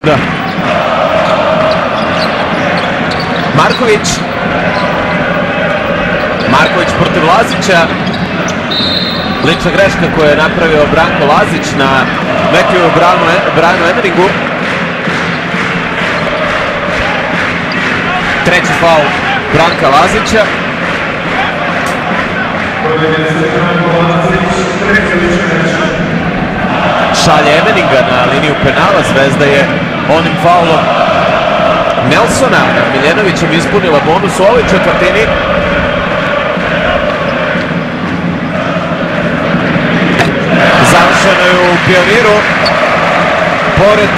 Da. Marković protiv Lazića. Lična greška koju je napravio Branko Lazić na Metiju Branu Emeringu. Treći faul Branka Lazića. Šalje Emeringa na liniju penala. Zvezda je onim faulom Nelsona Miljenovićem ispunila bonus u ovoj četvrtini. Završeno je u Pioniru. Pored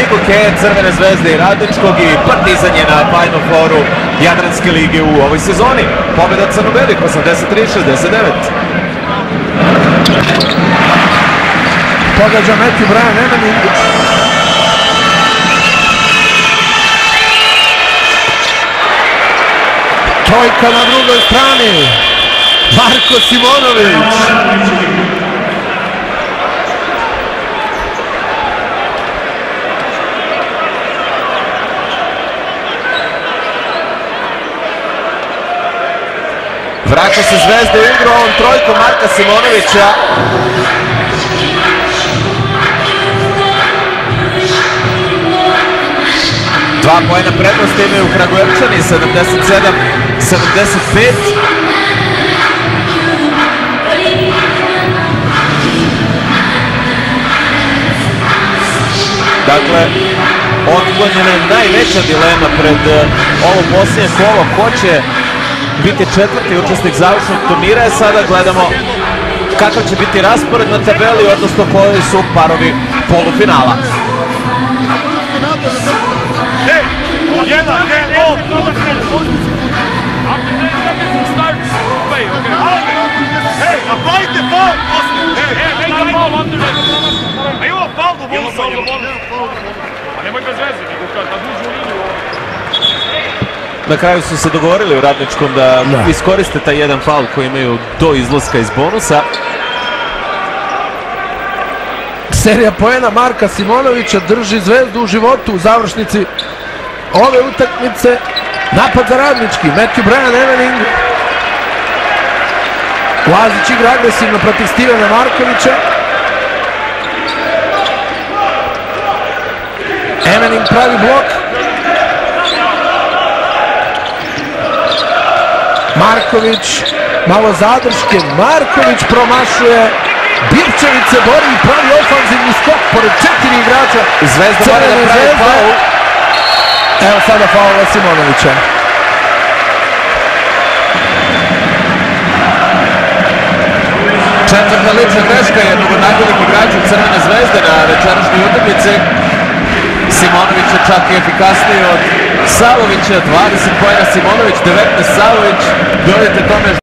Igoke, Crvene zvezde i Radničkog, i Partizan je na Final Fouru Jadranske lige u ovoj sezoni. Pobjeda crno-belih 83-69. Pogađa Matthew Bryan Emering. Trojka na drugoj strani. Marko Simonović. Vraća se Zvezda u igru ovom trojkom Marka Simonovića. Dva poena prednosti imaju Kragujevčani, 77-75. Dakle, otklonjena je najveća dilema pred ovo posljednje kolo. Ko će biti četvrti učesnik završnog turnira? Sada gledamo kakav će biti raspored na tabeli, odnosno koji su parovi polufinala. Na kraju su se dogovorili u Radničkom da iskoriste taj jedan faul koji imaju do izlaska iz bonusa. Serija poena Marka Simonovića drži Zvezdu u životu u završnici ove utakmice. Napad za Radnički, Matthew Bryan Emering. Lazić igra agresivno protiv Stevena Markovića. Emering pravi blok. Marković, malo zadrške, Marković promašuje. Birčević se bori i pravi ofanzivni skok pored 4 igrača. Zvezda mora da pravi faul. Evo sada faula Simonovića. Četvrta lična greška jednog od najboljih igrača Crvene zvezde na večerašnjoj utakmici. Simonović je čak i efikasniji od Savovića. 20 poena Simonović, 19 Savović. Dodajte tome